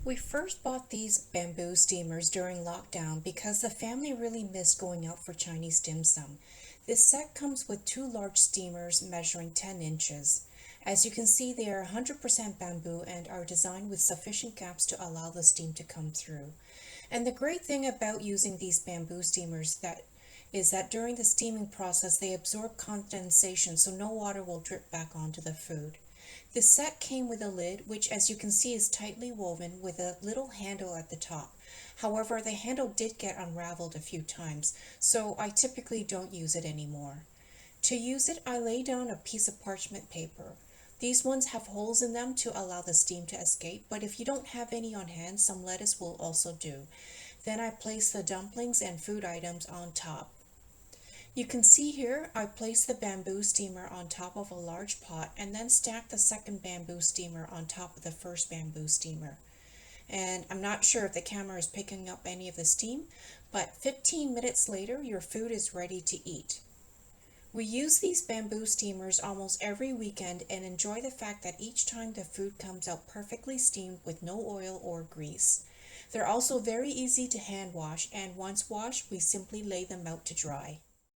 We first bought these bamboo steamers during lockdown because the family really missed going out for Chinese dim sum. This set comes with two large steamers measuring 10 inches. As you can see, they are 100% bamboo and are designed with sufficient gaps to allow the steam to come through. And the great thing about using these bamboo steamers is that during the steaming process they absorb condensation so no water will drip back onto the food. The set came with a lid, which as you can see is tightly woven with a little handle at the top. However, the handle did get unraveled a few times, so I typically don't use it anymore. To use it, I lay down a piece of parchment paper. These ones have holes in them to allow the steam to escape, but if you don't have any on hand, some lettuce will also do. Then I place the dumplings and food items on top. You can see here I placed the bamboo steamer on top of a large pot and then stacked the second bamboo steamer on top of the first bamboo steamer. And I'm not sure if the camera is picking up any of the steam, but 15 minutes later your food is ready to eat. We use these bamboo steamers almost every weekend and enjoy the fact that each time the food comes out perfectly steamed with no oil or grease. They're also very easy to hand wash, and once washed we simply lay them out to dry.